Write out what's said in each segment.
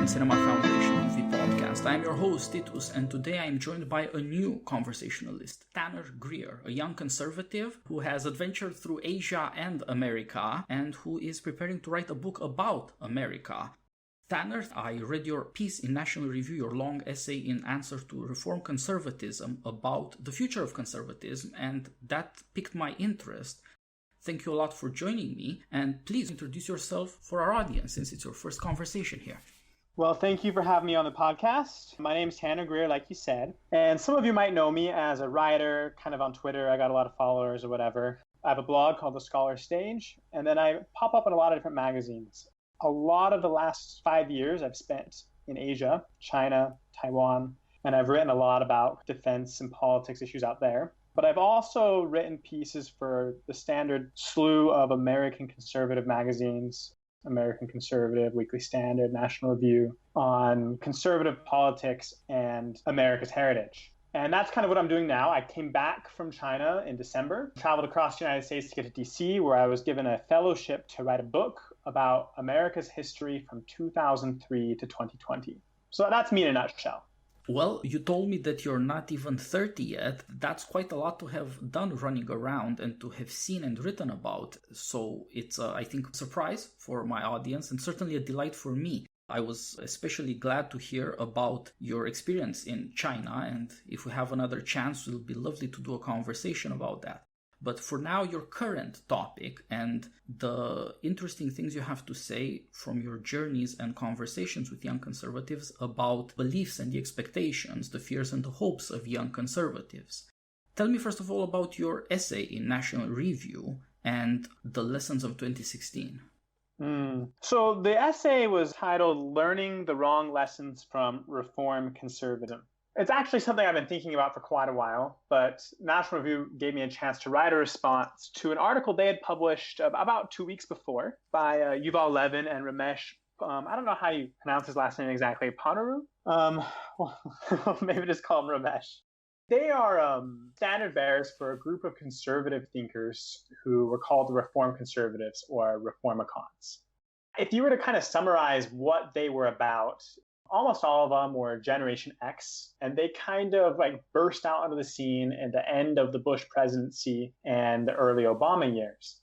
American Cinema Foundation movie podcast. I am your host, Titus, and today I am joined by a new conversationalist, Tanner Greer, a young conservative who has adventured through Asia and America, and who is preparing to write a book about America. Tanner, I read your piece in National Review, your long essay in answer to Reform Conservatism about the future of conservatism, and that piqued my interest. Thank you a lot for joining me, and please introduce yourself for our audience since it's your first conversation here. Well, thank you for having me on the podcast. My name is Tanner Greer, like you said, and some of you might know me as a writer, kind of on Twitter. I got a lot of followers or whatever. I have a blog called The Scholar Stage, and then I pop up in a lot of different magazines. A lot of the last 5 years I've spent in Asia, China, Taiwan, and I've written a lot about defense and politics issues out there. But I've also written pieces for the standard slew of American conservative magazines, American Conservative, Weekly Standard, National Review, on conservative politics and America's heritage. And that's kind of what I'm doing now. I came back from China in December, traveled across the United States to get to DC, where I was given a fellowship to write a book about America's history from 2003 to 2020. So that's me in a nutshell. Well, you told me that you're not even 30 yet. That's quite a lot to have done running around and to have seen and written about. So it's, I think, a surprise for my audience and certainly a delight for me. I was especially glad to hear about your experience in China. And if we have another chance, it'll be lovely to do a conversation about that. But for now, your current topic and the interesting things you have to say from your journeys and conversations with young conservatives about beliefs and the expectations, the fears and the hopes of young conservatives. Tell me first of all about your essay in National Review and the lessons of 2016. So the essay was titled Learning the Wrong Lessons from Reform Conservatism. It's actually something I've been thinking about for quite a while, but National Review gave me a chance to write a response to an article they had published about 2 weeks before by Yuval Levin and Ramesh. I don't know how you pronounce his last name exactly. Panaru? Maybe just call him Ramesh. They are standard bearers for a group of conservative thinkers who were called the Reform Conservatives or PoMoCons. If you were to kind of summarize what they were about, almost all of them were Generation X, and they kind of like burst out onto the scene at the end of the Bush presidency and the early Obama years.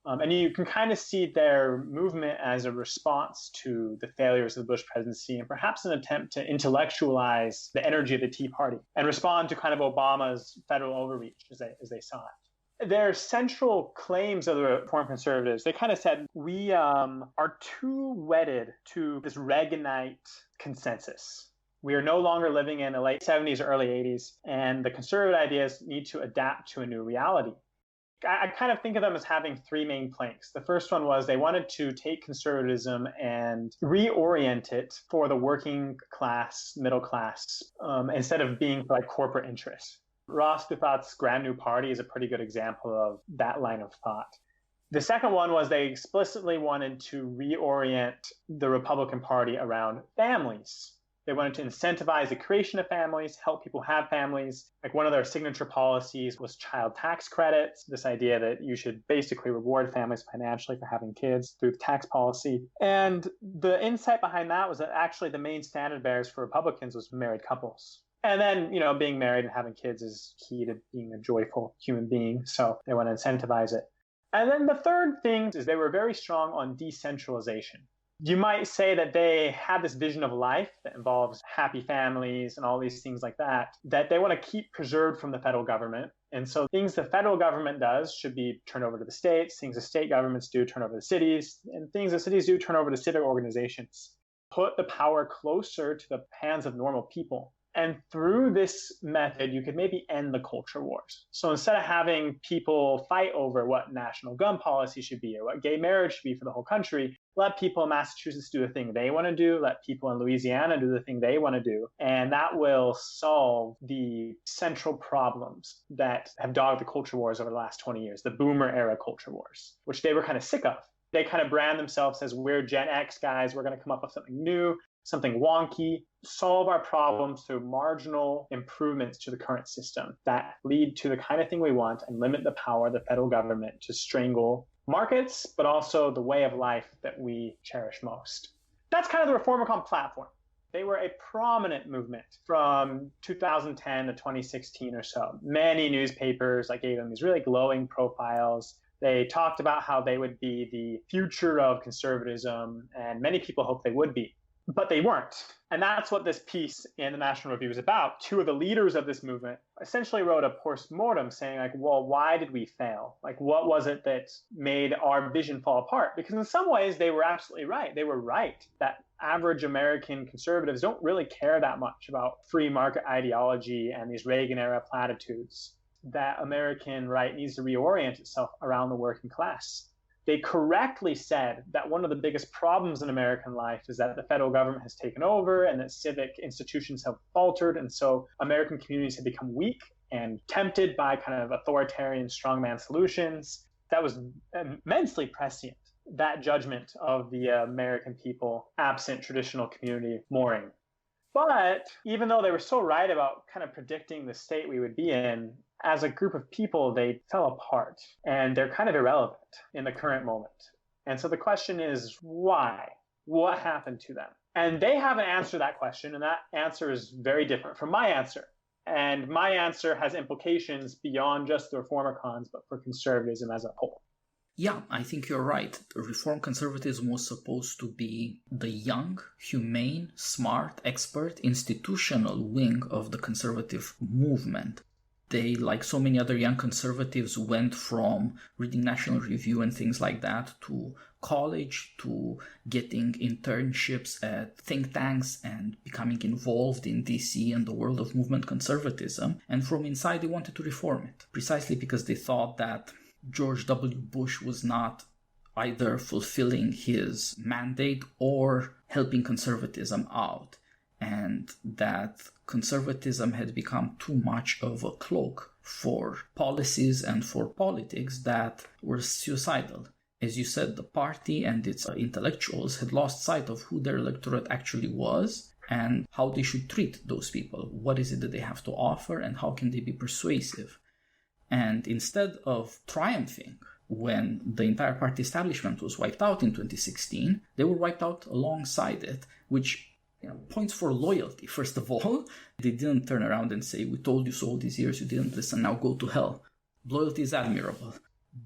And you can kind of see their movement as a response to the failures of the Bush presidency and perhaps an attempt to intellectualize the energy of the Tea Party and respond to kind of Obama's federal overreach as they saw it. Their central claims of the Reform Conservatives, they kind of said, we are too wedded to this Reaganite consensus. We are no longer living in the late 70s or early 80s, and the conservative ideas need to adapt to a new reality. I kind of think of them as having three main planks. The first one was they wanted to take conservatism and reorient it for the working class, middle class, instead of being for like corporate interests. Ross Douthat's Grand New Party is a pretty good example of that line of thought. The second one was they explicitly wanted to reorient the Republican Party around families. They wanted to incentivize the creation of families, help people have families. Like one of their signature policies was child tax credits, this idea that you should basically reward families financially for having kids through the tax policy. And the insight behind that was that actually the main standard bearers for Republicans was married couples. And then, being married and having kids is key to being a joyful human being. So they want to incentivize it. And then the third thing is they were very strong on decentralization. You might say that they had this vision of life that involves happy families and all these things like that they want to keep preserved from the federal government. And so things the federal government does should be turned over to the states, things the state governments do turn over to cities, and things the cities do turn over to civic organizations. Put the power closer to the hands of normal people. And through this method, you could maybe end the culture wars. So instead of having people fight over what national gun policy should be or what gay marriage should be for the whole country, let people in Massachusetts do the thing they want to do, let people in Louisiana do the thing they want to do, and that will solve the central problems that have dogged the culture wars over the last 20 years, the boomer era culture wars, which they were kind of sick of. They kind of brand themselves as we're Gen X guys, we're going to come up with something new, something wonky, solve our problems through marginal improvements to the current system that lead to the kind of thing we want and limit the power of the federal government to strangle markets, but also the way of life that we cherish most. That's kind of the Reformicon platform. They were a prominent movement from 2010 to 2016 or so. Many newspapers gave them these really glowing profiles. They talked about how they would be the future of conservatism, and many people hoped they would be. But they weren't. And that's what this piece in the National Review is about. Two of the leaders of this movement essentially wrote a post-mortem saying, well, why did we fail? What was it that made our vision fall apart? Because in some ways, they were absolutely right. They were right that average American conservatives don't really care that much about free market ideology and these Reagan-era platitudes. That American right needs to reorient itself around the working class. They correctly said that one of the biggest problems in American life is that the federal government has taken over and that civic institutions have faltered. And so American communities have become weak and tempted by kind of authoritarian strongman solutions. That was immensely prescient, that judgment of the American people absent traditional community mooring. But even though they were so right about kind of predicting the state we would be in, as a group of people, they fell apart and they're kind of irrelevant in the current moment. And so the question is, why? What happened to them? And they haven't answered that question, and that answer is very different from my answer. And my answer has implications beyond just the Reformicons, but for conservatism as a whole. Yeah, I think you're right. Reform conservatism was supposed to be the young, humane, smart, expert, institutional wing of the conservative movement. They, like so many other young conservatives, went from reading National Review and things like that to college, to getting internships at think tanks and becoming involved in DC and the world of movement conservatism. And from inside, they wanted to reform it, precisely because they thought that George W. Bush was not either fulfilling his mandate or helping conservatism out, and that conservatism had become too much of a cloak for policies and for politics that were suicidal. As you said, the party and its intellectuals had lost sight of who their electorate actually was and how they should treat those people. What is it that they have to offer and how can they be persuasive? And instead of triumphing when the entire party establishment was wiped out in 2016, they were wiped out alongside it, which points for loyalty. First of all, they didn't turn around and say, we told you so all these years, you didn't listen, now go to hell. Loyalty is admirable.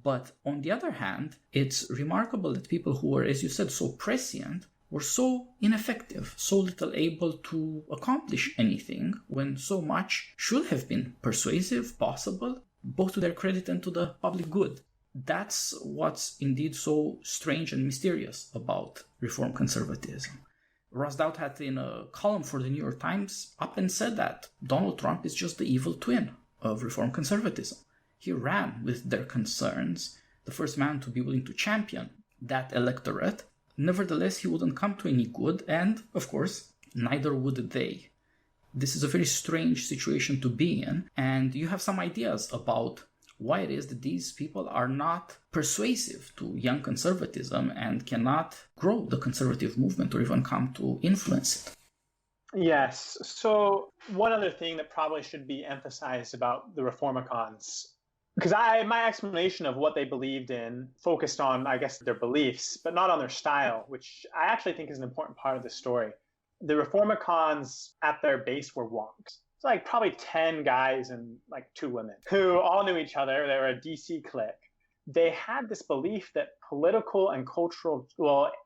But on the other hand, it's remarkable that people who were, as you said, so prescient were so ineffective, so little able to accomplish anything when so much should have been persuasive, possible, both to their credit and to the public good. That's what's indeed so strange and mysterious about reform conservatism. Ross Douthat, in a column for the New York Times, up and said that Donald Trump is just the evil twin of reform conservatism. He ran with their concerns, the first man to be willing to champion that electorate. Nevertheless, he wouldn't come to any good, and, of course, neither would they. This is a very strange situation to be in, and you have some ideas about why it is that these people are not persuasive to young conservatism and cannot grow the conservative movement or even come to influence it. Yes. So one other thing that probably should be emphasized about the Reformicons, because my explanation of what they believed in focused on, I guess, their beliefs, but not on their style, which I actually think is an important part of the story. The Reformicons at their base were wonks. It's probably 10 guys and 2 women who all knew each other. They were a DC clique. They had this belief that political and cultural,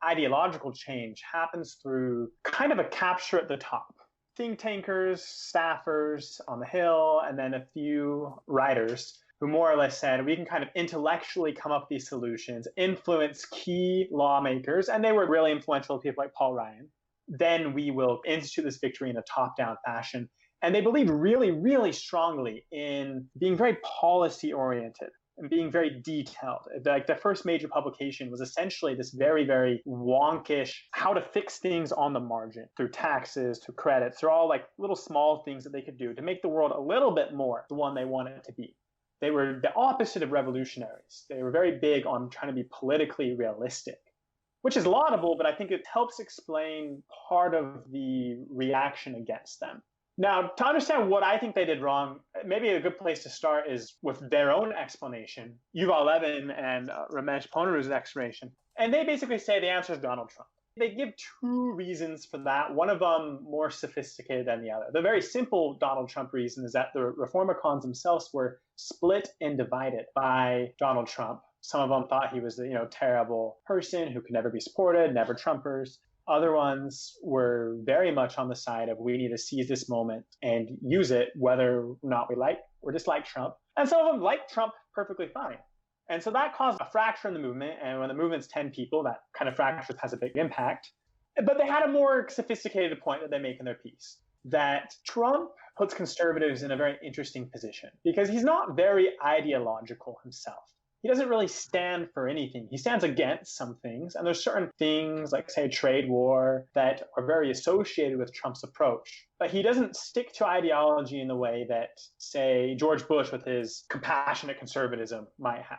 ideological change happens through kind of a capture at the top. Think tankers, staffers on the Hill, and then a few writers who more or less said, we can kind of intellectually come up with these solutions, influence key lawmakers, and they were really influential people like Paul Ryan. Then we will institute this victory in a top-down fashion. And they believed really, really strongly in being very policy-oriented and being very detailed. The first major publication was essentially this very, very wonkish how to fix things on the margin through taxes, through credits, through all little small things that they could do to make the world a little bit more the one they wanted it to be. They were the opposite of revolutionaries. They were very big on trying to be politically realistic, which is laudable, but I think it helps explain part of the reaction against them. Now, to understand what I think they did wrong, maybe a good place to start is with their own explanation, Yuval Levin and Ramesh Ponnur's explanation. And they basically say the answer is Donald Trump. They give two reasons for that, one of them more sophisticated than the other. The very simple Donald Trump reason is that the Reformicons themselves were split and divided by Donald Trump. Some of them thought he was a terrible person who could never be supported, never Trumpers. Other ones were very much on the side of we need to seize this moment and use it whether or not we like or dislike Trump. And some of them like Trump perfectly fine. And so that caused a fracture in the movement. And when the movement's 10 people, that kind of fracture has a big impact. But they had a more sophisticated point that they make in their piece, that Trump puts conservatives in a very interesting position because he's not very ideological himself. He doesn't really stand for anything. He stands against some things. And there's certain things like, say, trade war that are very associated with Trump's approach. But he doesn't stick to ideology in the way that, say, George Bush with his compassionate conservatism might have.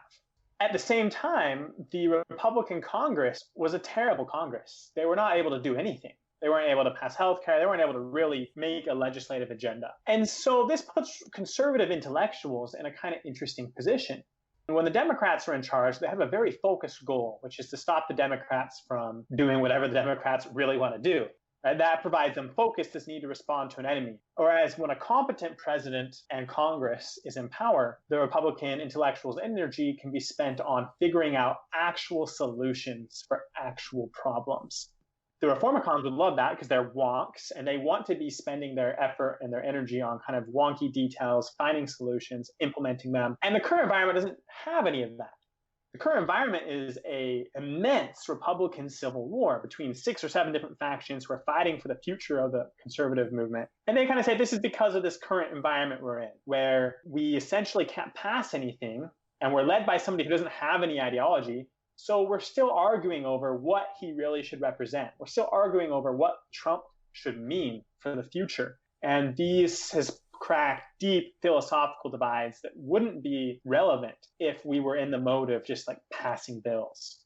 At the same time, the Republican Congress was a terrible Congress. They were not able to do anything. They weren't able to pass healthcare. They weren't able to really make a legislative agenda. And so this puts conservative intellectuals in a kind of interesting position. When the Democrats are in charge, they have a very focused goal, which is to stop the Democrats from doing whatever the Democrats really want to do. And that provides them focus, this need to respond to an enemy. Whereas when a competent president and Congress is in power, the Republican intellectuals' energy can be spent on figuring out actual solutions for actual problems. The Reformicons would love that because they're wonks and they want to be spending their effort and their energy on kind of wonky details, finding solutions, implementing them. And the current environment doesn't have any of that. The current environment is an immense Republican civil war between 6 or 7 different factions who are fighting for the future of the conservative movement. And they kind of say this is because of this current environment we're in, where we essentially can't pass anything and we're led by somebody who doesn't have any ideology. So we're still arguing over what he really should represent. We're still arguing over what Trump should mean for the future. And this has cracked deep philosophical divides that wouldn't be relevant if we were in the mode of just like passing bills.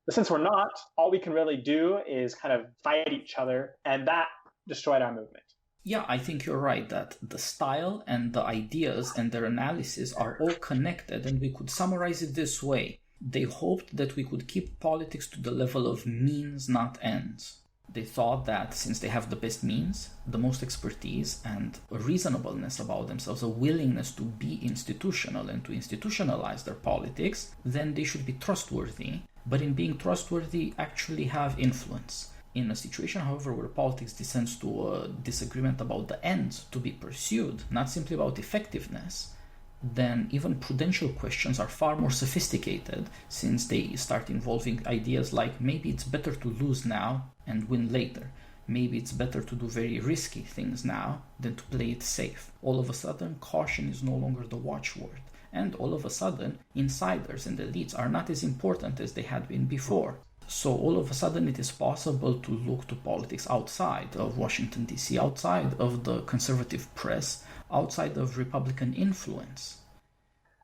But since we're not, all we can really do is kind of fight each other, and that destroyed our movement. Yeah, I think you're right that the style and the ideas and their analysis are all connected, and we could summarize it this way. They hoped that we could keep politics to the level of means, not ends. They thought that since they have the best means, the most expertise, and a reasonableness about themselves, a willingness to be institutional and to institutionalize their politics, then they should be trustworthy, but in being trustworthy, actually have influence. In a situation, however, where politics descends to a disagreement about the ends to be pursued, not simply about effectiveness, then even prudential questions are far more sophisticated, since they start involving ideas like maybe it's better to lose now and win later. Maybe it's better to do very risky things now than to play it safe. All of a sudden, caution is no longer the watchword. And all of a sudden, insiders and elites are not as important as they had been before. So all of a sudden it is possible to look to politics outside of Washington, D.C., outside of the conservative press, outside of Republican influence.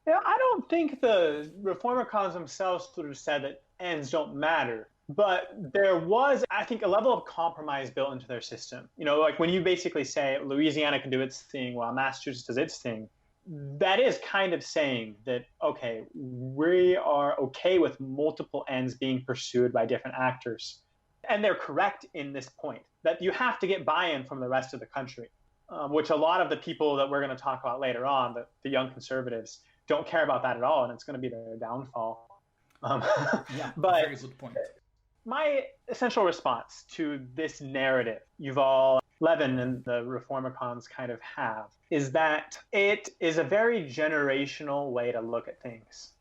Yeah, I don't think the Reformicons themselves sort of said that ends don't matter. But there was, I think, a level of compromise built into their system. Like when you basically say Louisiana can do its thing while Massachusetts does its thing, that is kind of saying that, okay, we are okay with multiple ends being pursued by different actors. And they're correct in this point, that you have to get buy-in from the rest of the country, which a lot of the people that we're going to talk about later on, the young conservatives, don't care about that at all, and it's going to be their downfall. Yeah, but very good point. My essential response to this narrative, Yuval Levin and the Reformicons kind of have, is that it is a very generational way to look at things.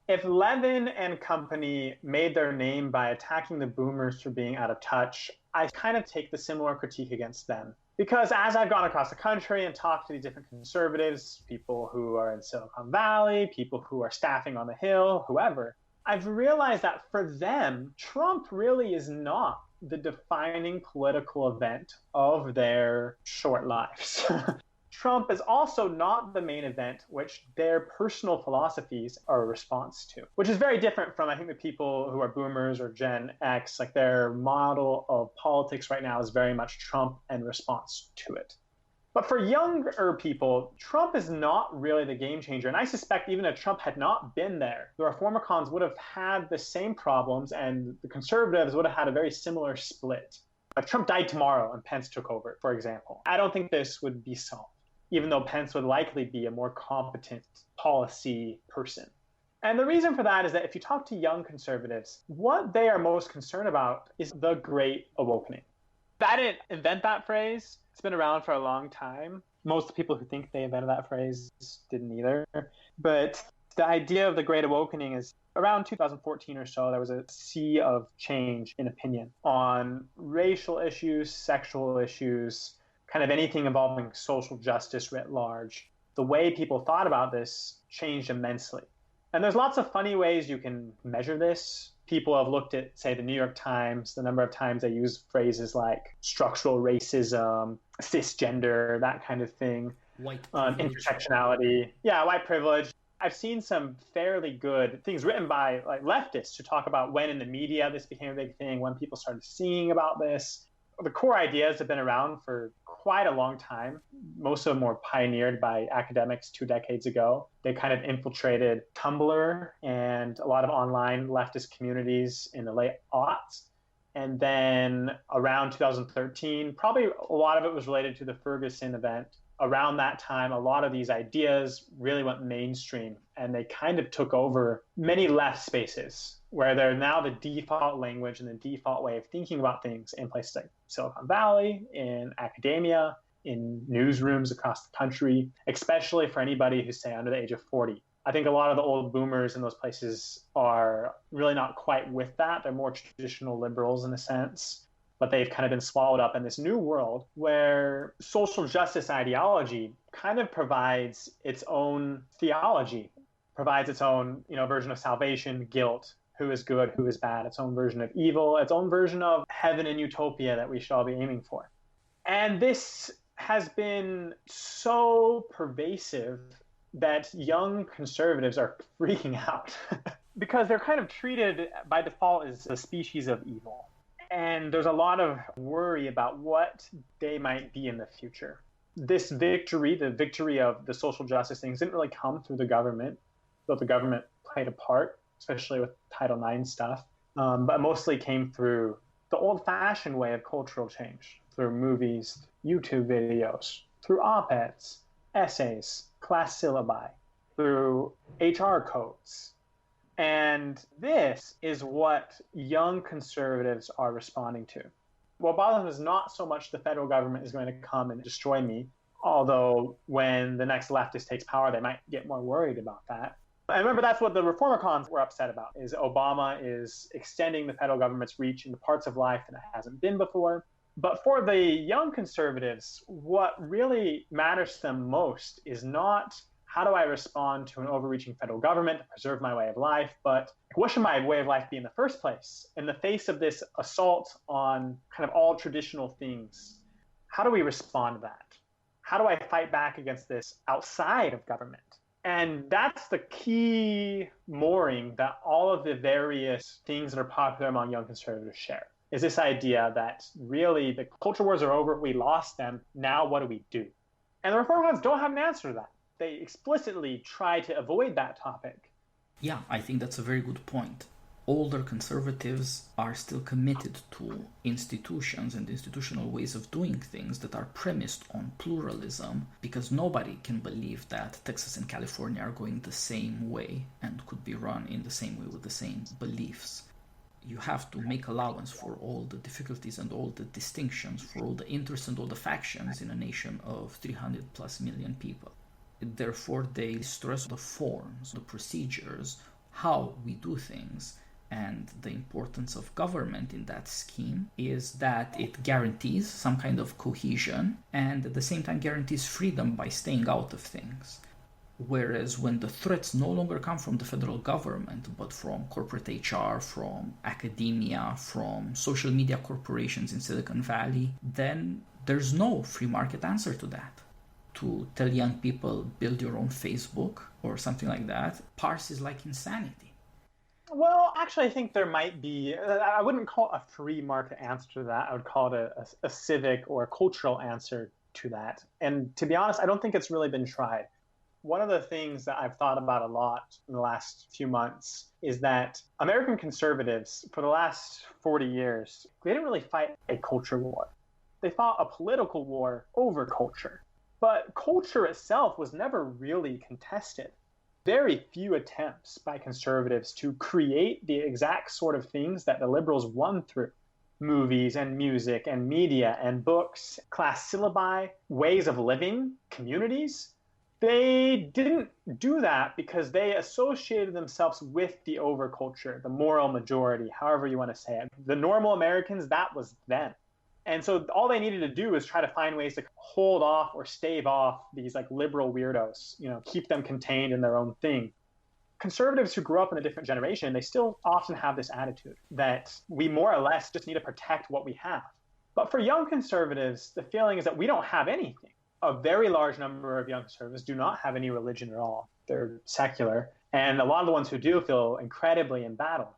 If Levin and company made their name by attacking the boomers for being out of touch, I kind of take the similar critique against them. Because as I've gone across the country and talked to these different conservatives, people who are in Silicon Valley, people who are staffing on the Hill, whoever, I've realized that for them, Trump really is not the defining political event of their short lives. Trump is also not the main event which their personal philosophies are a response to, which is very different from, I think, the people who are boomers or Gen X. Like their model of politics right now is very much Trump and response to it. But for younger people, Trump is not really the game changer. And I suspect even if Trump had not been there, the Reformicons would have had the same problems and the conservatives would have had a very similar split. If Trump died tomorrow and Pence took over, for example, I don't think this would be solved, even though Pence would likely be a more competent policy person. And the reason for that is that if you talk to young conservatives, what they are most concerned about is the Great Awakening. I didn't invent that phrase. It's been around for a long time. Most people who think they invented that phrase didn't either. But the idea of the Great Awakening is around 2014 or so, there was a sea of change in opinion on racial issues, sexual issues, kind of anything involving social justice writ large. The way people thought about this changed immensely. And there's lots of funny ways you can measure this. People have looked at, say, the New York Times, the number of times they use phrases like structural racism, cisgender, that kind of thing, intersectionality. Yeah, white privilege. I've seen some fairly good things written by like leftists to talk about when in the media this became a big thing, when people started singing about this. The core ideas have been around for quite a long time. Most of them were pioneered by academics 2 decades ago. They kind of infiltrated Tumblr and a lot of online leftist communities in the late aughts. And then around 2013, probably a lot of it was related to the Ferguson event. Around that time, a lot of these ideas really went mainstream and they kind of took over many left spaces where they're now the default language and the default way of thinking about things in places like Silicon Valley, in academia, in newsrooms across the country, especially for anybody who's, say, under the age of 40. I think a lot of the old boomers in those places are really not quite with that. They're more traditional liberals in a sense, but they've kind of been swallowed up in this new world where social justice ideology kind of provides its own theology, provides its own, version of salvation, guilt, who is good, who is bad, its own version of evil, its own version of heaven and utopia that we should all be aiming for. And this has been so pervasive that young conservatives are freaking out because they're kind of treated by default as a species of evil. And there's a lot of worry about what they might be in the future. This victory, the victory of the social justice things, didn't really come through the government, though the government played a part, especially with Title IX stuff, but mostly came through the old-fashioned way of cultural change, through movies, YouTube videos, through op-eds, essays, class syllabi, through HR codes. And this is what young conservatives are responding to. What bothers them is not so much the federal government is going to come and destroy me, although when the next leftist takes power, they might get more worried about that. And remember, that's what the Reformicons were upset about, is Obama is extending the federal government's reach into parts of life that it hasn't been before. But for the young conservatives, what really matters to them most is not how do I respond to an overreaching federal government to preserve my way of life, but what should my way of life be in the first place? In the face of this assault on kind of all traditional things, how do we respond to that? How do I fight back against this outside of government? And that's the key mooring that all of the various things that are popular among young conservatives share, is this idea that really the culture wars are over, we lost them, now what do we do? And the Reformicons don't have an answer to that. They explicitly try to avoid that topic. Yeah, I think that's a very good point. Older conservatives are still committed to institutions and institutional ways of doing things that are premised on pluralism, because nobody can believe that Texas and California are going the same way and could be run in the same way with the same beliefs. You have to make allowance for all the difficulties and all the distinctions, for all the interests and all the factions in a nation of 300 plus million people. Therefore, they stress the forms, the procedures, how we do things, and the importance of government in that scheme is that it guarantees some kind of cohesion and at the same time guarantees freedom by staying out of things. Whereas when the threats no longer come from the federal government, but from corporate HR, from academia, from social media corporations in Silicon Valley, then there's no free market answer to that. To tell young people, build your own Facebook or something like that, parse is like insanity. Well, actually, I think there might be, I wouldn't call it a free market answer to that. I would call it a civic or a cultural answer to that. And to be honest, I don't think it's really been tried. One of the things that I've thought about a lot in the last few months is that American conservatives, for the last 40 years, they didn't really fight a culture war. They fought a political war over culture. But culture itself was never really contested. Very few attempts by conservatives to create the exact sort of things that the liberals won through. Movies and music and media and books, class syllabi, ways of living, communities. They didn't do that because they associated themselves with the overculture, the moral majority, however you want to say it. The normal Americans, that was them. And so all they needed to do is try to find ways to hold off or stave off these like liberal weirdos, keep them contained in their own thing. Conservatives who grew up in a different generation, they still often have this attitude that we more or less just need to protect what we have. But for young conservatives, the feeling is that we don't have anything. A very large number of young conservatives do not have any religion at all. They're secular. And a lot of the ones who do feel incredibly embattled.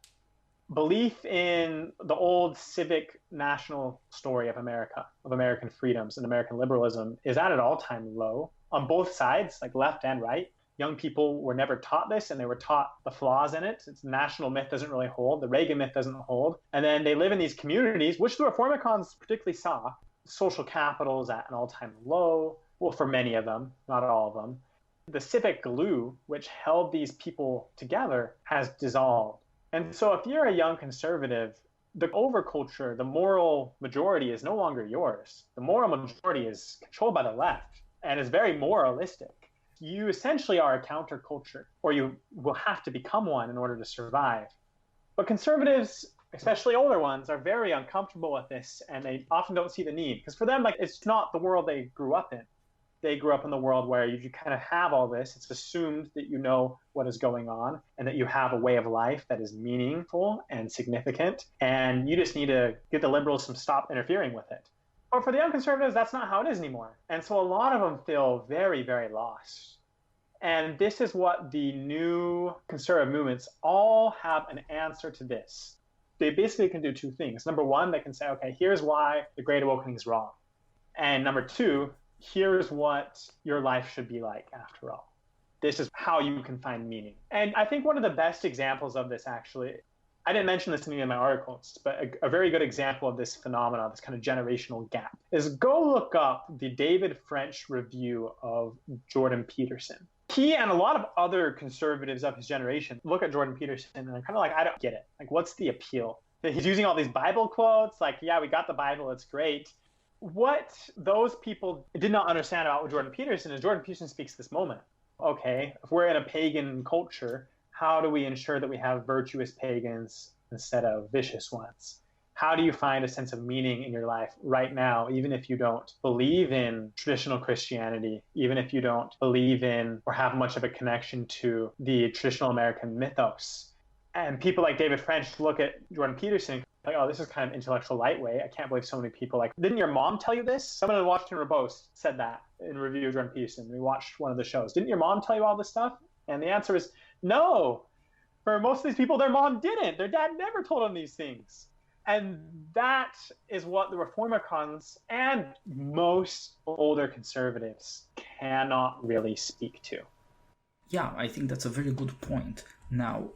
Belief in the old civic national story of America, of American freedoms and American liberalism, is at an all-time low on both sides, like left and right. Young people were never taught this, and they were taught the flaws in it. Its national myth doesn't really hold. The Reagan myth doesn't hold. And then they live in these communities, which the Reformicons particularly saw. Social capital is at an all-time low. Well, for many of them, not all of them. The civic glue, which held these people together, has dissolved. And so if you're a young conservative, the overculture, the moral majority is no longer yours. The moral majority is controlled by the left and is very moralistic. You essentially are a counterculture, or you will have to become one in order to survive. But conservatives, especially older ones, are very uncomfortable with this, and they often don't see the need. Because for them, it's not the world they grew up in. They grew up in the world where you kind of have all this. It's assumed that you know what is going on and that you have a way of life that is meaningful and significant. And you just need to get the liberals to stop interfering with it. But for the young conservatives, that's not how it is anymore. And so a lot of them feel very, very lost. And this is what the new conservative movements all have an answer to this. They basically can do two things. Number one, they can say, okay, here's why the Great Awakening is wrong. And number two, here's what your life should be like after all. This is how you can find meaning. And I think one of the best examples of this, actually, I didn't mention this in any of my articles, but a very good example of this phenomenon, this kind of generational gap, is go look up the David French review of Jordan Peterson. He and a lot of other conservatives of his generation look at Jordan Peterson and they're kind of like, I don't get it. Like, what's the appeal? He's using all these Bible quotes, like, yeah, we got the Bible, it's great. What those people did not understand about Jordan Peterson is Jordan Peterson speaks this moment. Okay, if we're in a pagan culture, how do we ensure that we have virtuous pagans instead of vicious ones? How do you find a sense of meaning in your life right now, even if you don't believe in traditional Christianity, even if you don't believe in or have much of a connection to the traditional American mythos? And people like David French look at Jordan Peterson like, oh, this is kind of intellectual lightweight. I can't believe so many people like, didn't your mom tell you this? Someone in Washington Post said that in a review of Jordan Peterson. We watched one of the shows. Didn't your mom tell you all this stuff? And the answer is no. For most of these people, their mom didn't. Their dad never told them these things. And that is what the Reformicons and most older conservatives cannot really speak to. Yeah, I think that's a very good point. Now,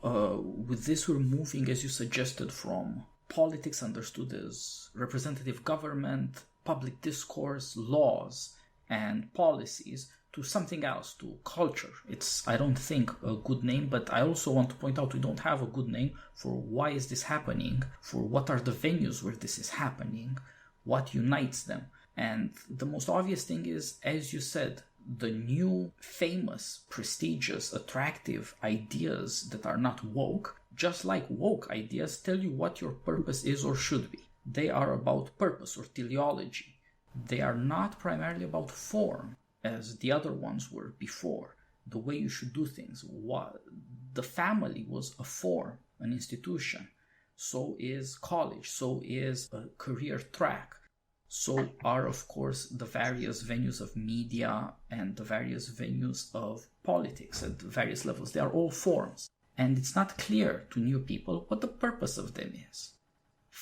with this, we're moving, as you suggested, from politics understood as representative government, public discourse, laws, and policies to something else, to culture. It's, I don't think, a good name, but I also want to point out we don't have a good name for why is this happening, for what are the venues where this is happening, what unites them. And the most obvious thing is, as you said, the new, famous, prestigious, attractive ideas that are not woke, just like woke ideas, tell you what your purpose is or should be. They are about purpose or teleology. They are not primarily about form, as the other ones were before. The way you should do things. The family was a form, an institution. So is college. So is a career track. So are, of course, the various venues of media and the various venues of politics at various levels. They are all forms. And it's not clear to new people what the purpose of them is.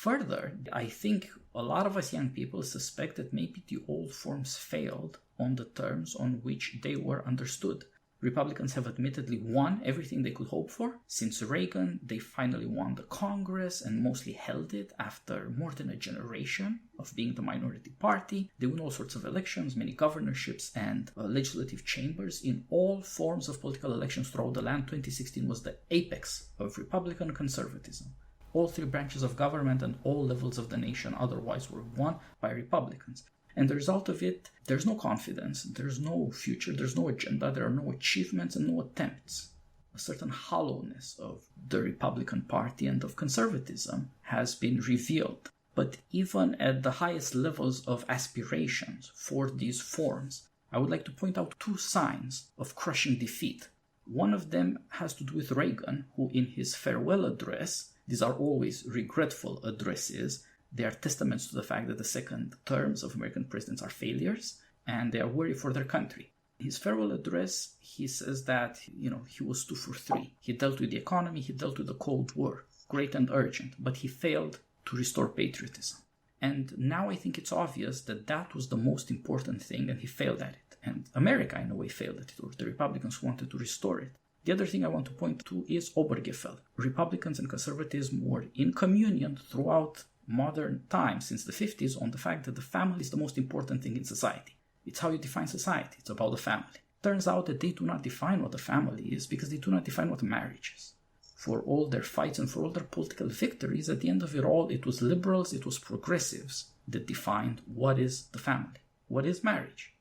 Further, I think a lot of us young people suspect that maybe the old forms failed on the terms on which they were understood. Republicans have admittedly won everything they could hope for. Since Reagan, they finally won the Congress and mostly held it after more than a generation of being the minority party. They won all sorts of elections, many governorships and legislative chambers in all forms of political elections throughout the land. 2016 was the apex of Republican conservatism. All three branches of government and all levels of the nation otherwise were won by Republicans. And the result of it, there's no confidence, there's no future, there's no agenda, there are no achievements and no attempts. A certain hollowness of the Republican Party and of conservatism has been revealed. But even at the highest levels of aspirations for these forms, I would like to point out two signs of crushing defeat. One of them has to do with Reagan, who in his farewell address, these are always regretful addresses, they are testaments to the fact that the second terms of American presidents are failures, and they are worried for their country. In his farewell address, he says that, he was 2 for 3. He dealt with the economy, he dealt with the Cold War, great and urgent, but he failed to restore patriotism. And now I think it's obvious that that was the most important thing, and he failed at it. And America, in a way, failed at it, or the Republicans wanted to restore it. The other thing I want to point to is Obergefell. Republicans and conservatism were in communion throughout modern times, since the 50s, on the fact that the family is the most important thing in society. It's how you define society. It's about the family. Turns out that they do not define what a family is because they do not define what marriage is. For all their fights and for all their political victories, at the end of it all, it was liberals, it was progressives that defined what is the family, what is marriage.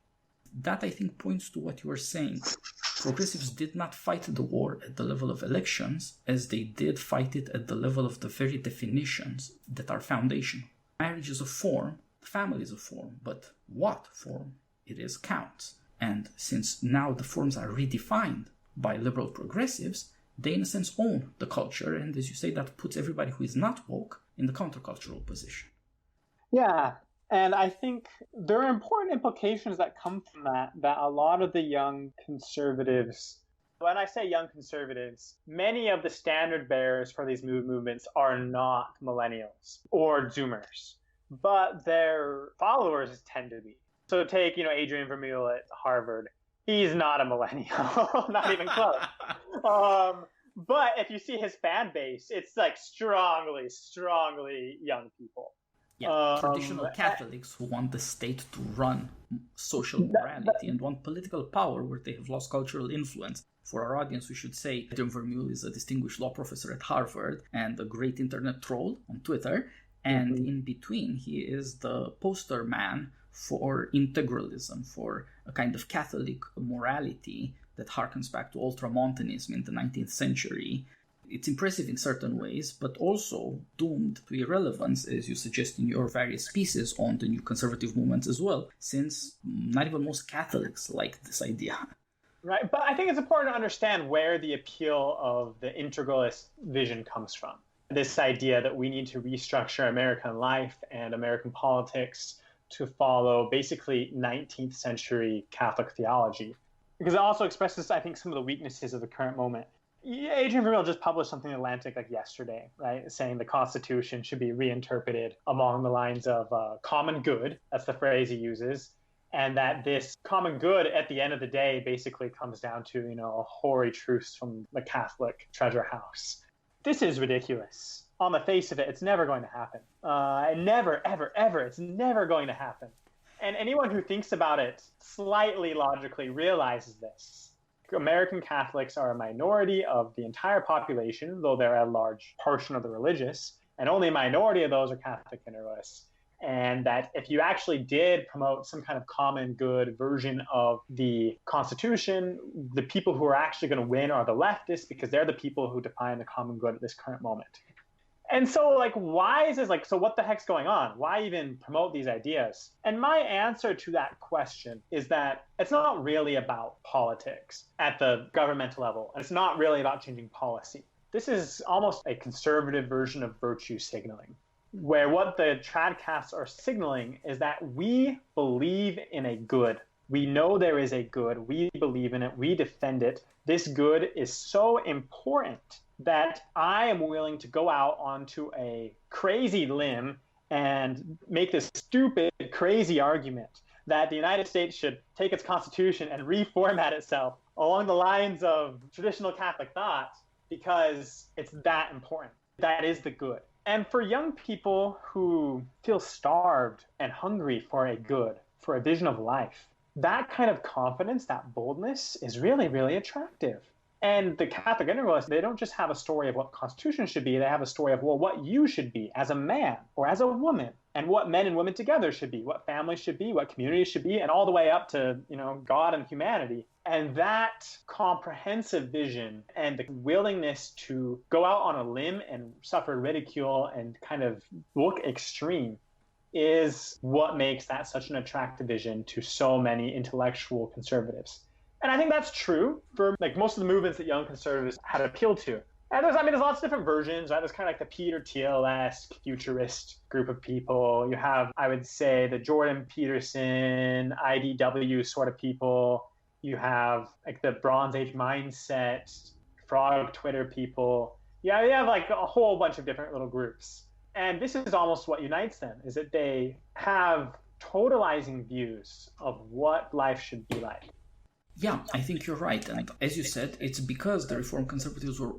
That, I think, points to what you were saying. Progressives did not fight the war at the level of elections as they did fight it at the level of the very definitions that are foundational. Marriage is a form, family is a form, but what form it is counts. And since now the forms are redefined by liberal progressives, they in a sense own the culture, and as you say, that puts everybody who is not woke in the countercultural position. Yeah. And I think there are important implications that come from that a lot of the young conservatives, when I say young conservatives, many of the standard bearers for these movements are not millennials or Zoomers, but their followers tend to be. So take, Adrian Vermeule at Harvard. He's not a millennial, not even close. But if you see his fan base, it's like strongly young people. Yeah, traditional Catholics who want the state to run social morality and want political power where they have lost cultural influence. For our audience, we should say Adrian Vermeule is a distinguished law professor at Harvard and a great internet troll on Twitter. And in between, he is the poster man for integralism, for a kind of Catholic morality that harkens back to ultramontanism in the 19th century. It's impressive in certain ways, but also doomed to irrelevance, as you suggest in your various pieces on the new conservative movements as well, since not even most Catholics like this idea. Right, but I think it's important to understand where the appeal of the integralist vision comes from. This idea that we need to restructure American life and American politics to follow basically 19th century Catholic theology. Because it also expresses, I think, some of the weaknesses of the current moment. Adrian Vermeule just published something in Atlantic yesterday, right, saying the Constitution should be reinterpreted along the lines of common good. That's the phrase he uses. And that this common good at the end of the day basically comes down to, a hoary truce from the Catholic treasure house. This is ridiculous. On the face of it, it's never going to happen. Never, ever, it's never going to happen. And anyone who thinks about it slightly logically realizes this. American Catholics are a minority of the entire population, though they're a large portion of the religious, and only a minority of those are Catholic integralists. And that if you actually did promote some kind of common good version of the Constitution, the people who are actually going to win are the leftists because they're the people who define the common good at this current moment. And so, why is this, so what the heck's going on? Why even promote these ideas? And my answer to that question is that it's not really about politics at the governmental level. And it's not really about changing policy. This is almost a conservative version of virtue signaling, where what the tradcasts are signaling is that we believe in a good. We know there is a good. We believe in it. We defend it. This good is so important that I am willing to go out onto a crazy limb and make this stupid, crazy argument that the United States should take its constitution and reformat itself along the lines of traditional Catholic thought because it's that important. That is the good. And for young people who feel starved and hungry for a good, for a vision of life, that kind of confidence, that boldness is really, really attractive. And the Catholic integralists, they don't just have a story of what constitution should be, they have a story of, well, what you should be as a man or as a woman, and what men and women together should be, what families should be, what communities should be, and all the way up to, God and humanity. And that comprehensive vision and the willingness to go out on a limb and suffer ridicule and kind of look extreme is what makes that such an attractive vision to so many intellectual conservatives. And I think that's true for most of the movements that young conservatives had appealed to. And there's lots of different versions, right? There's kind of like the Peter Thiel-esque futurist group of people. You have, I would say, the Jordan Peterson, IDW sort of people. You have the Bronze Age mindset, frog Twitter people. Yeah, you have a whole bunch of different little groups. And this is almost what unites them, is that they have totalizing views of what life should be like. Yeah, I think you're right. And as you said, it's because the Reform conservatives were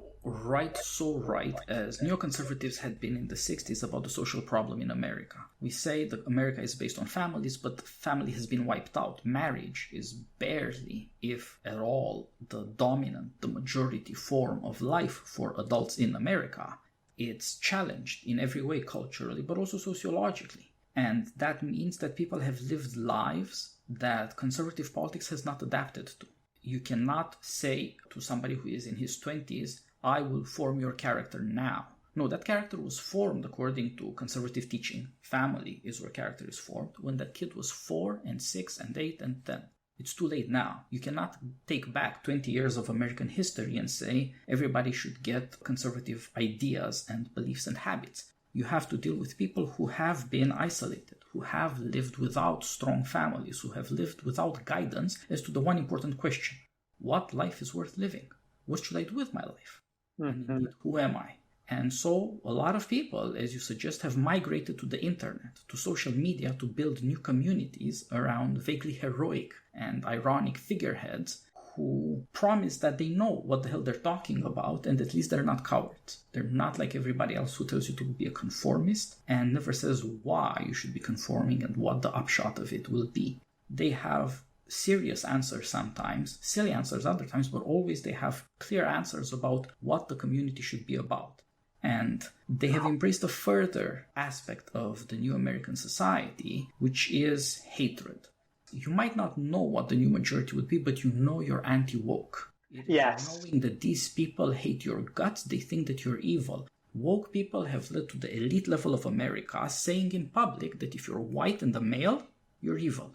so right as neoconservatives had been in the 60s about the social problem in America. We say that America is based on families, but family has been wiped out. Marriage is barely, if at all, the dominant, the majority form of life for adults in America. It's challenged in every way culturally, but also sociologically. And that means that people have lived lives that conservative politics has not adapted to. You cannot say to somebody who is in his 20s, I will form your character now. No, that character was formed according to conservative teaching. Family is where character is formed when that kid was 4 and 6 and 8 and 10. It's too late now. You cannot take back 20 years of American history and say everybody should get conservative ideas and beliefs and habits. You have to deal with people who have been isolated, who have lived without strong families, who have lived without guidance as to the one important question. What life is worth living? What should I do with my life? And indeed, who am I? And so a lot of people, as you suggest, have migrated to the internet, to social media to build new communities around vaguely heroic and ironic figureheads who promise that they know what the hell they're talking about, and at least they're not cowards. They're not like everybody else who tells you to be a conformist and never says why you should be conforming and what the upshot of it will be. They have serious answers sometimes, silly answers other times, but always they have clear answers about what the community should be about. And they have embraced a further aspect of the new American society, which is hatred. You might not know what the new majority would be, but you know you're anti-woke. Yes. Knowing that these people hate your guts, they think that you're evil. Woke people have led to the elite level of America saying in public that if you're white and a male, you're evil.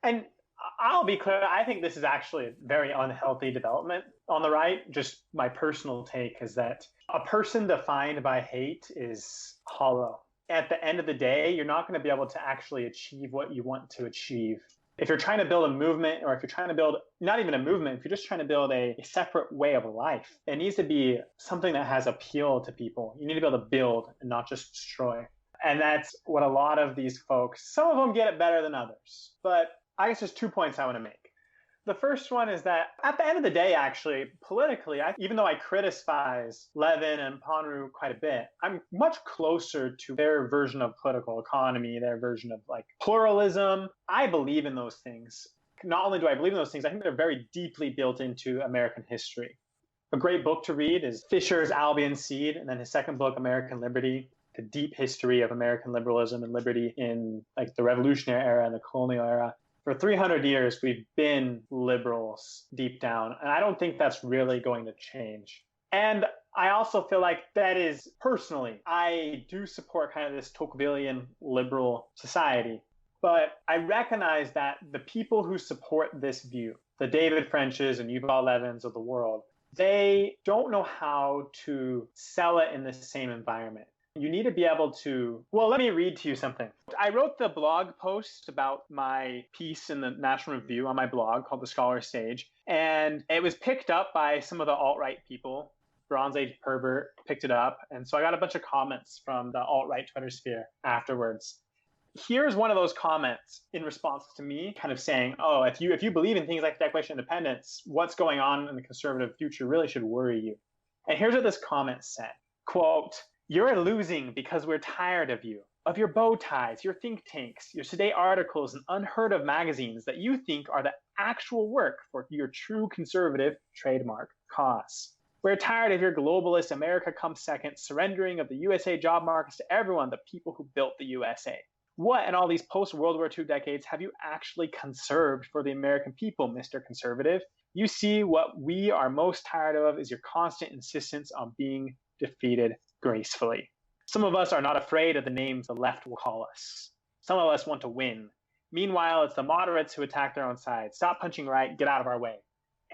And I'll be clear, I think this is actually a very unhealthy development on the right. Just my personal take is that a person defined by hate is hollow. At the end of the day, you're not going to be able to actually achieve what you want to achieve. If you're trying to build a movement, or if you're trying to build not even a movement, if you're just trying to build a separate way of life, it needs to be something that has appeal to people. You need to be able to build and not just destroy. And that's what a lot of these folks, some of them get it better than others. But I guess there's 2 points I want to make. The first one is that at the end of the day, actually, politically, even though I criticize Levin and Ponru quite a bit, I'm much closer to their version of political economy, their version of pluralism. I believe in those things. Not only do I believe in those things, I think they're very deeply built into American history. A great book to read is Fisher's Albion Seed, and then his second book, American Liberty, the deep history of American liberalism and liberty in the Revolutionary era and the colonial era. For 300 years, we've been liberals deep down, and I don't think that's really going to change. And I also feel like that is, personally, I do support kind of this Tocquevillian liberal society, but I recognize that the people who support this view, the David Frenches and Yuval Levins of the world, they don't know how to sell it in the same environment. You need to be able to, well, let me read to you something. I wrote the blog post about my piece in the National Review on my blog called The Scholar Sage, and it was picked up by some of the alt-right people. Bronze Age Pervert picked it up, and so I got a bunch of comments from the alt-right Twitter sphere afterwards. Here's one of those comments in response to me kind of saying, oh, if you believe in things like the Declaration of Independence, what's going on in the conservative future really should worry you. And here's what this comment said, quote, "You're losing because we're tired of you, of your bow ties, your think tanks, your sedate articles, and unheard of magazines that you think are the actual work for your true conservative trademark cause. We're tired of your globalist America comes second, surrendering of the USA job markets to everyone, the people who built the USA. What in all these post-World War II decades have you actually conserved for the American people, Mr. Conservative? You see, what we are most tired of is your constant insistence on being defeated gracefully. Some of us are not afraid of the names the left will call us. Some of us want to win. Meanwhile, it's the moderates who attack their own side. Stop punching right, get out of our way."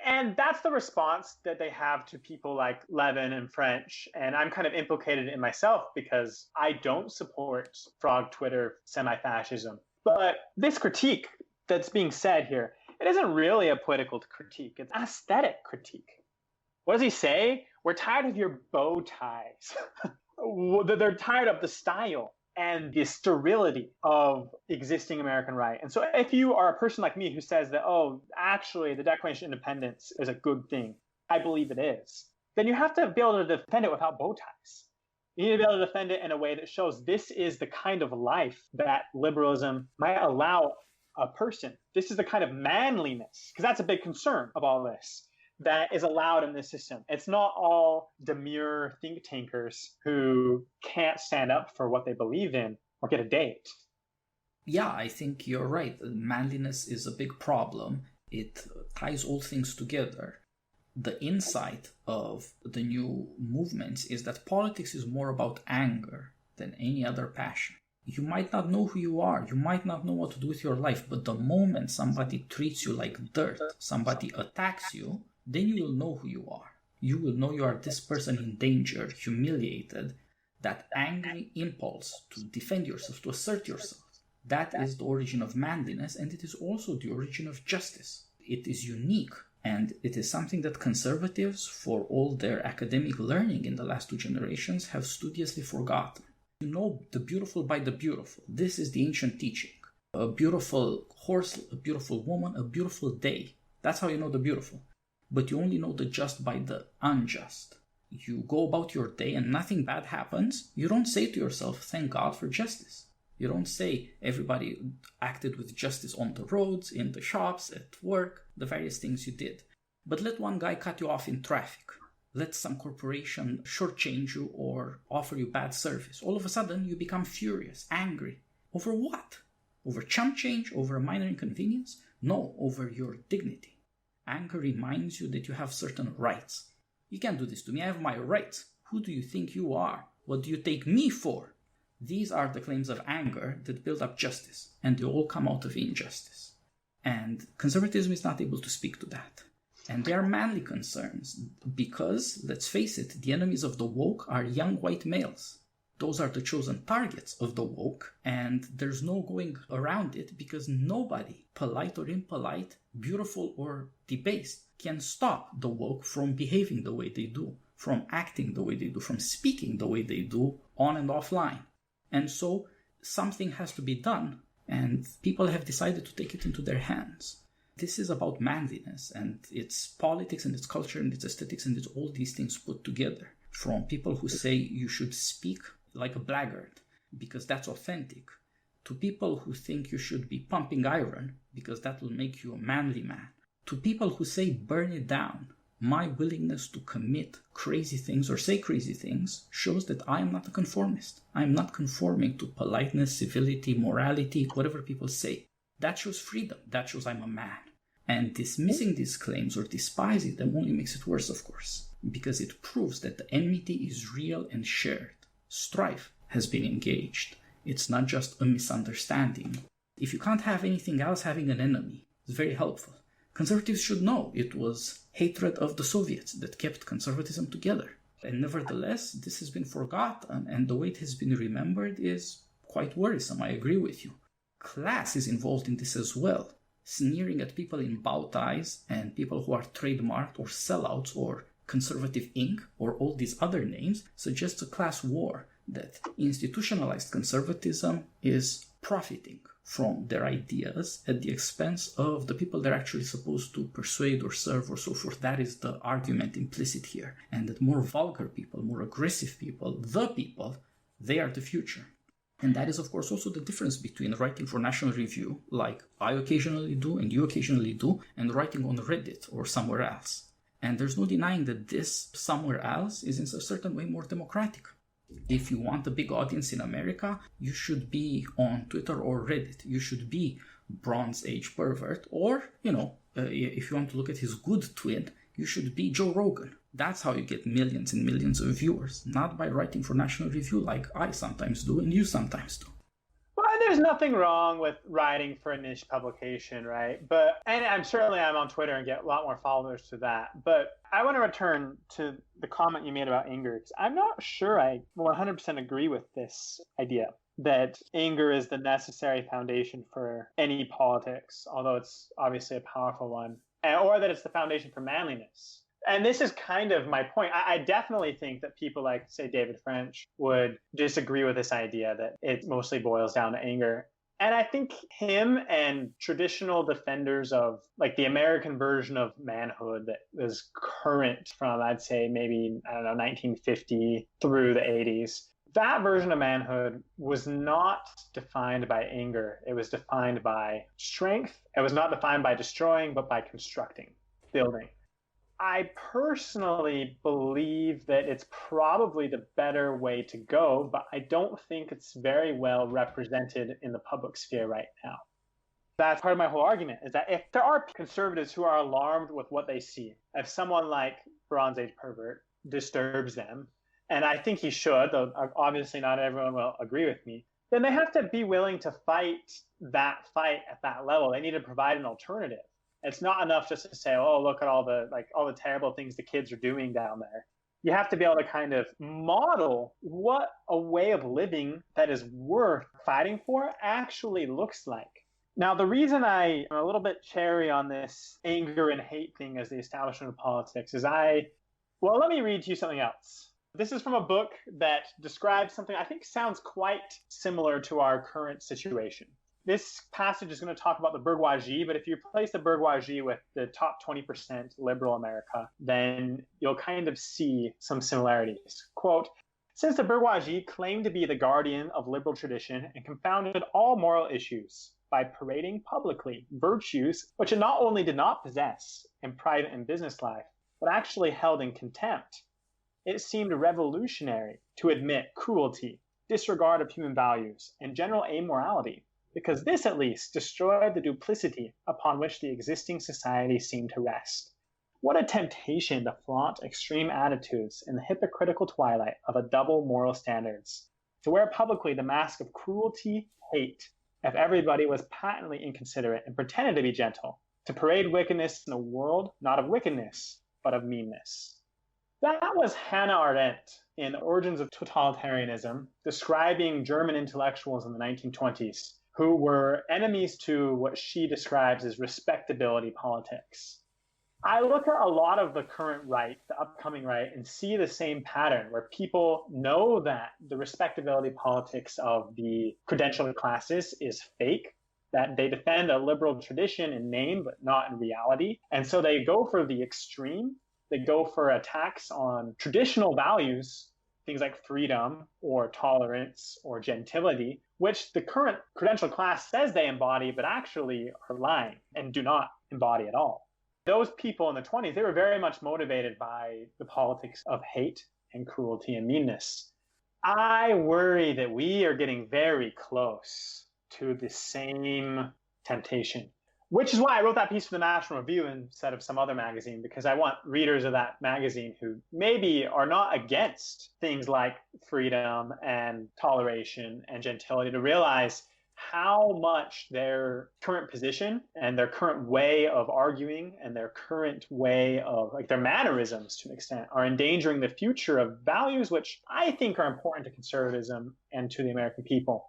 And that's the response that they have to people like Levin and French. And I'm kind of implicated in myself because I don't support frog Twitter semi-fascism. But this critique that's being said here, it isn't really a political critique. It's an aesthetic critique. What does he say? We're tired of your bow ties. They're tired of the style and the sterility of existing American right. And so if you are a person like me who says that, oh, actually, the Declaration of Independence is a good thing, I believe it is, then you have to be able to defend it without bow ties. You need to be able to defend it in a way that shows this is the kind of life that liberalism might allow a person. This is the kind of manliness, because that's a big concern of all this, that is allowed in this system. It's not all demure think tankers who can't stand up for what they believe in or get a date. Yeah, I think you're right. Manliness is a big problem. It ties all things together. The insight of the new movements is that politics is more about anger than any other passion. You might not know who you are, you might not know what to do with your life, but the moment somebody treats you like dirt, somebody attacks you, then you will know who you are. You will know you are this person in danger, humiliated. That angry impulse to defend yourself, to assert yourself, that is the origin of manliness, and it is also the origin of justice. It is unique, and it is something that conservatives, for all their academic learning in the last 2 generations, have studiously forgotten. You know the beautiful by the beautiful. This is the ancient teaching. A beautiful horse, a beautiful woman, a beautiful day. That's how you know the beautiful. But you only know the just by the unjust. You go about your day and nothing bad happens. You don't say to yourself, thank God for justice. You don't say everybody acted with justice on the roads, in the shops, at work, the various things you did. But let one guy cut you off in traffic. Let some corporation shortchange you or offer you bad service. All of a sudden, you become furious, angry. Over what? Over chump change? Over a minor inconvenience? No, over your dignity. Anger reminds you that you have certain rights. You can't do this to me. I have my rights. Who do you think you are? What do you take me for? These are the claims of anger that build up justice, and they all come out of injustice. And conservatism is not able to speak to that. And they are manly concerns because, let's face it, the enemies of the woke are young white males. Those are the chosen targets of the woke, and there's no going around it because nobody, polite or impolite, beautiful or debased, can stop the woke from behaving the way they do, from acting the way they do, from speaking the way they do on and offline. And so something has to be done, and people have decided to take it into their hands. This is about manliness, and it's politics and it's culture and it's aesthetics and it's all these things put together. From people who say you should speak like a blackguard because that's authentic, to people who think you should be pumping iron because that will make you a manly man, to people who say burn it down. My willingness to commit crazy things or say crazy things shows that I am not a conformist. I am not conforming to politeness, civility, morality, whatever people say. That shows freedom. That shows I'm a man. And dismissing these claims or despising them only makes it worse, of course, because it proves that the enmity is real and shared. Strife has been engaged. It's not just a misunderstanding. If you can't have anything else, having an enemy is very helpful. Conservatives should know it was hatred of the Soviets that kept conservatism together. And nevertheless, this has been forgotten, and the way it has been remembered is quite worrisome. I agree with you. Class is involved in this as well. Sneering at people in bow ties and people who are trademarked or sellouts or conservative Inc. or all these other names suggests a class war, that institutionalized conservatism is profiting from their ideas at the expense of the people they're actually supposed to persuade or serve or so forth. That is the argument implicit here. And that more vulgar people, more aggressive people, they are the future. And that is, of course, also the difference between writing for National Review, like I occasionally do and you occasionally do, and writing on Reddit or somewhere else. And there's no denying that this somewhere else is in a certain way more democratic. If you want a big audience in America, you should be on Twitter or Reddit. You should be Bronze Age pervert. Or, if you want to look at his good twin, you should be Joe Rogan. That's how you get millions and millions of viewers, not by writing for National Review like I sometimes do and you sometimes do. Well, there's nothing wrong with writing for a niche publication, right? And I'm on Twitter and get a lot more followers to that. But I want to return to the comment you made about anger, because I'm not sure I 100% agree with this idea that anger is the necessary foundation for any politics, although it's obviously a powerful one, or that it's the foundation for manliness. And this is kind of my point. I definitely think that people like, say, David French would disagree with this idea that it mostly boils down to anger. And I think him and traditional defenders of like the American version of manhood that was current from, I'd say, maybe, 1950 through the 80s, that version of manhood was not defined by anger. It was defined by strength. It was not defined by destroying, but by constructing, building. I personally believe that it's probably the better way to go, but I don't think it's very well represented in the public sphere right now. That's part of my whole argument, is that if there are conservatives who are alarmed with what they see, if someone like Bronze Age pervert disturbs them, and I think he should, though obviously not everyone will agree with me, then they have to be willing to fight that fight at that level. They need to provide an alternative. It's not enough just to say, oh, look at all the terrible things the kids are doing down there. You have to be able to kind of model what a way of living that is worth fighting for actually looks like. Now, the reason I'm a little bit cherry on this anger and hate thing as the establishment of politics is let me read to you something else. This is from a book that describes something I think sounds quite similar to our current situation. This passage is going to talk about the bourgeoisie, but if you replace the bourgeoisie with the top 20% liberal America, then you'll kind of see some similarities. Quote, since the bourgeoisie claimed to be the guardian of liberal tradition and confounded all moral issues by parading publicly virtues which it not only did not possess in private and business life, but actually held in contempt, it seemed revolutionary to admit cruelty, disregard of human values, and general amorality, because this at least destroyed the duplicity upon which the existing society seemed to rest. What a temptation to flaunt extreme attitudes in the hypocritical twilight of a double moral standards, to wear publicly the mask of cruelty, hate, if everybody was patently inconsiderate and pretended to be gentle, to parade wickedness in a world not of wickedness, but of meanness. That was Hannah Arendt in The Origins of Totalitarianism, describing German intellectuals in the 1920s, who were enemies to what she describes as respectability politics. I look at a lot of the current right, the upcoming right, and see the same pattern where people know that the respectability politics of the credentialed classes is fake, that they defend a liberal tradition in name but not in reality. And so they go for the extreme. They go for attacks on traditional values, things like freedom or tolerance or gentility, which the current credentialed class says they embody, but actually are lying and do not embody at all. Those people in the 20s, they were very much motivated by the politics of hate and cruelty and meanness. I worry that we are getting very close to the same temptation, which is why I wrote that piece for the National Review instead of some other magazine, because I want readers of that magazine who maybe are not against things like freedom and toleration and gentility to realize how much their current position and their current way of arguing and their current way of like their mannerisms to an extent are endangering the future of values which I think are important to conservatism and to the American people.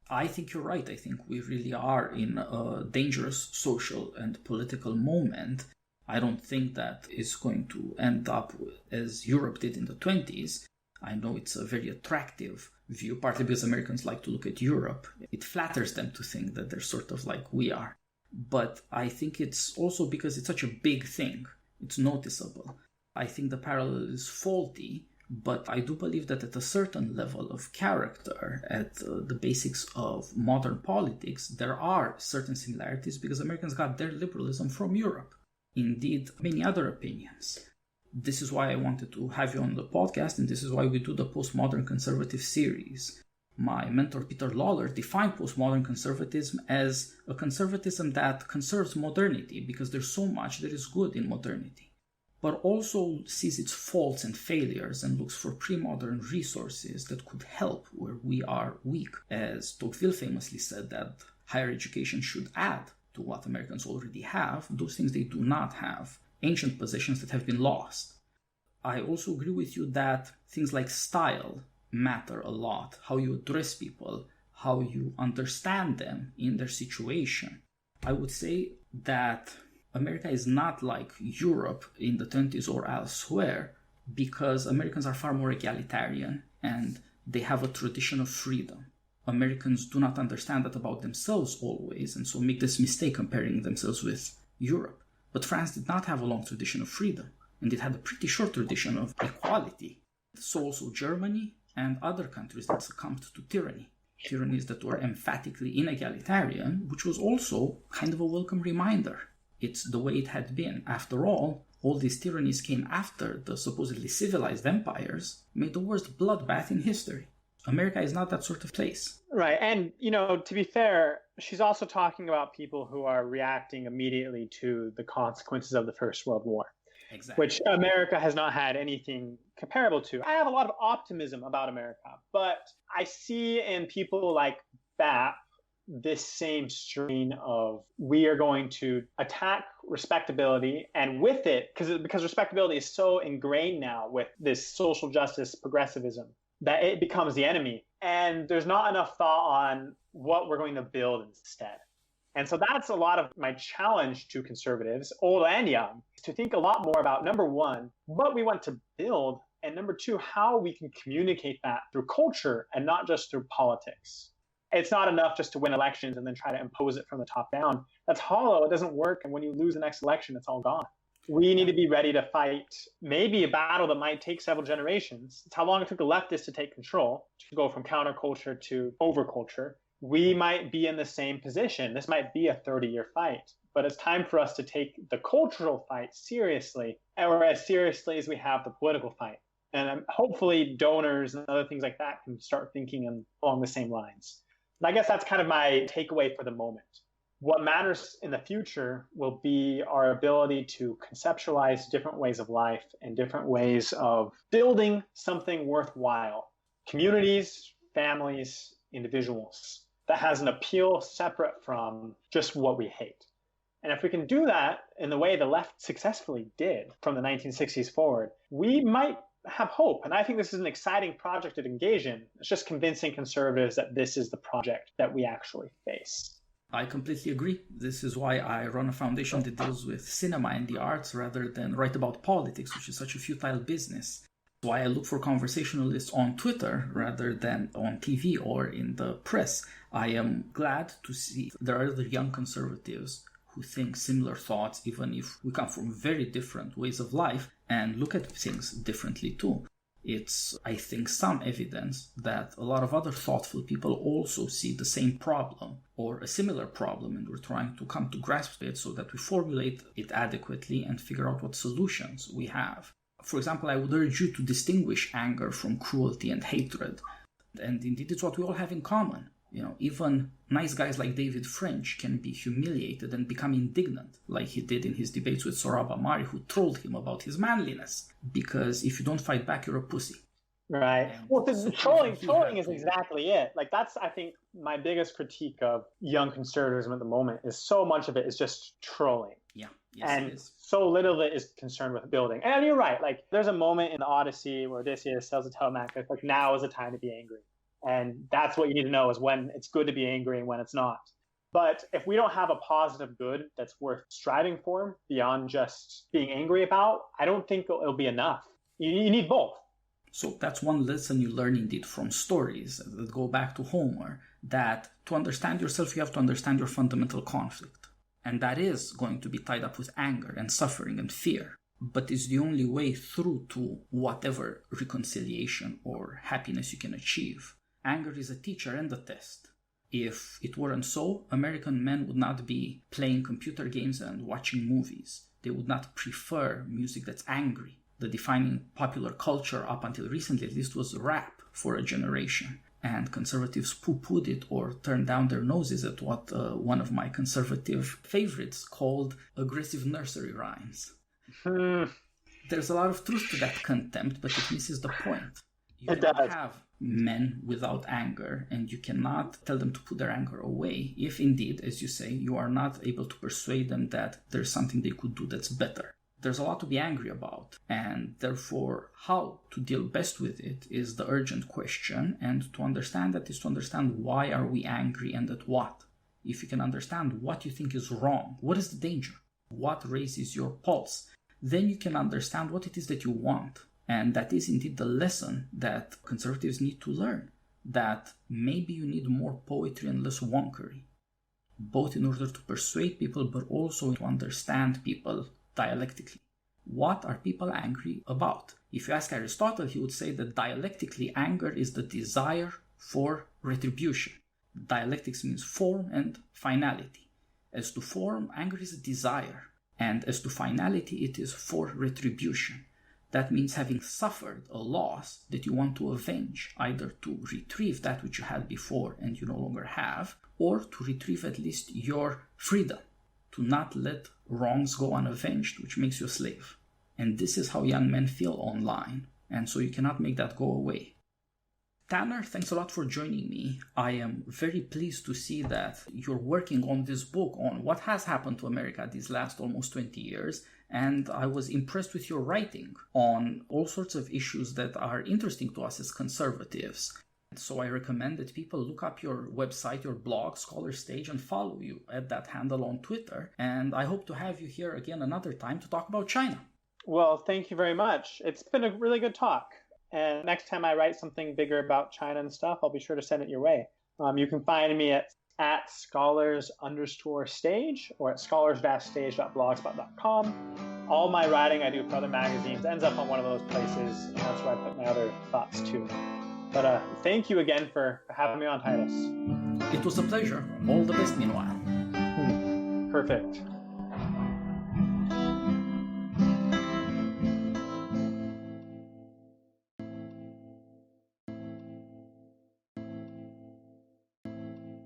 I think you're right. I think we really are in a dangerous social and political moment. I don't think that is going to end up as Europe did in the 20s. I know it's a very attractive view, partly because Americans like to look at Europe. It flatters them to think that they're sort of like we are. But I think it's also because it's such a big thing. It's noticeable. I think the parallel is faulty, but I do believe that at a certain level of character, at the basics of modern politics, there are certain similarities because Americans got their liberalism from Europe. Indeed, many other opinions. This is why I wanted to have you on the podcast, and this is why we do the Postmodern Conservative series. My mentor, Peter Lawler, defined postmodern conservatism as a conservatism that conserves modernity because there's so much that is good in modernity, but also sees its faults and failures and looks for pre-modern resources that could help where we are weak. As Tocqueville famously said that higher education should add to what Americans already have, those things they do not have, ancient possessions that have been lost. I also agree with you that things like style matter a lot, how you address people, how you understand them in their situation. I would say that America is not like Europe in the 20s or elsewhere because Americans are far more egalitarian and they have a tradition of freedom. Americans do not understand that about themselves always, and so make this mistake comparing themselves with Europe. But France did not have a long tradition of freedom, and it had a pretty short tradition of equality. So also Germany and other countries that succumbed to tyranny. Tyrannies that were emphatically inegalitarian, which was also kind of a welcome reminder. It's the way it had been. After all these tyrannies came after the supposedly civilized empires made the worst bloodbath in history. America is not that sort of place. Right. And, to be fair, she's also talking about people who are reacting immediately to the consequences of the First World War. Exactly. Which America has not had anything comparable to. I have a lot of optimism about America, but I see in people like BAP this same strain of we are going to attack respectability, and with it, because respectability is so ingrained now with this social justice progressivism, that it becomes the enemy. And there's not enough thought on what we're going to build instead. And so that's a lot of my challenge to conservatives, old and young, to think a lot more about, number one, what we want to build, and number two, how we can communicate that through culture and not just through politics. It's not enough just to win elections and then try to impose it from the top down. That's hollow. It doesn't work. And when you lose the next election, it's all gone. We need to be ready to fight maybe a battle that might take several generations. It's how long it took the leftists to take control, to go from counterculture to overculture. We might be in the same position. This might be a 30-year fight, but it's time for us to take the cultural fight seriously, or as seriously as we have the political fight. And hopefully donors and other things like that can start thinking along the same lines. And I guess that's kind of my takeaway for the moment. What matters in the future will be our ability to conceptualize different ways of life and different ways of building something worthwhile. Communities, families, individuals that has an appeal separate from just what we hate. And if we can do that in the way the left successfully did from the 1960s forward, we might have hope. And I think this is an exciting project to engage in. It's just convincing conservatives that this is the project that we actually face. I completely agree. This is why I run a foundation that deals with cinema and the arts rather than write about politics, which is such a futile business. Why I look for conversationalists on Twitter rather than on TV or in the press. I am glad to see there are other young conservatives who think similar thoughts, even if we come from very different ways of life and look at things differently too. It's, I think, some evidence that a lot of other thoughtful people also see the same problem or a similar problem, and we're trying to come to grasp it so that we formulate it adequately and figure out what solutions we have. For example, I would urge you to distinguish anger from cruelty and hatred. And indeed, it's what we all have in common. Even nice guys like David French can be humiliated and become indignant, like he did in his debates with Sohrab Ahmari, who trolled him about his manliness. Because if you don't fight back, you're a pussy. Right. And Well, the so even he trolling had is to. exactly it. Like that's, I think, my biggest critique of young conservatism at the moment is so much of it is just trolling. Yeah, yes, it And is. so little of it is concerned with building. And you're right. Like there's a moment in the Odyssey where Odysseus tells the Telemachus, like now is the time to be angry. And that's what you need to know is when it's good to be angry and when it's not. But if we don't have a positive good that's worth striving for beyond just being angry about, I don't think it'll be enough. You need both. So that's one lesson you learn indeed from stories that go back to Homer, that to understand yourself, you have to understand your fundamental conflict. And that is going to be tied up with anger and suffering and fear, but is the only way through to whatever reconciliation or happiness you can achieve. Anger is a teacher and a test. If it weren't so, American men would not be playing computer games and watching movies. They would not prefer music that's angry. The defining popular culture up until recently at least was rap for a generation. And conservatives poo-pooed it or turned down their noses at what one of my conservative favorites called aggressive nursery rhymes. There's a lot of truth to that contempt, but it misses the point. You cannot have men without anger, and you cannot tell them to put their anger away if indeed, as you say, you are not able to persuade them that there's something they could do that's better. There's a lot to be angry about, and therefore how to deal best with it is the urgent question, and to understand that is to understand why are we angry and at what. If you can understand what you think is wrong, what is the danger, what raises your pulse, then you can understand what it is that you want. And that is indeed the lesson that conservatives need to learn, that maybe you need more poetry and less wonkery, both in order to persuade people, but also to understand people dialectically. What are people angry about? If you ask Aristotle, he would say that dialectically, anger is the desire for retribution. Dialectics means form and finality. As to form, anger is a desire, and as to finality, it is for retribution. That means having suffered a loss that you want to avenge, either to retrieve that which you had before and you no longer have, or to retrieve at least your freedom, to not let wrongs go unavenged, which makes you a slave. And this is how young men feel online, and so you cannot make that go away. Tanner, thanks a lot for joining me. I am very pleased to see that you're working on this book on what has happened to America these last almost 20 years, and I was impressed with your writing on all sorts of issues that are interesting to us as conservatives. So I recommend that people look up your website, your blog, Scholar Stage, and follow you at that handle on Twitter. And I hope to have you here again another time to talk about China. Well, thank you very much. It's been a really good talk. And next time I write something bigger about China and stuff, I'll be sure to send it your way. You can find me at scholars_stage or at scholars-stage.blogspot.com. All my writing I do for other magazines ends up on one of those places, and that's where I put my other thoughts too. But thank you again for having me on, Titus. It was a pleasure. All the best meanwhile. Perfect.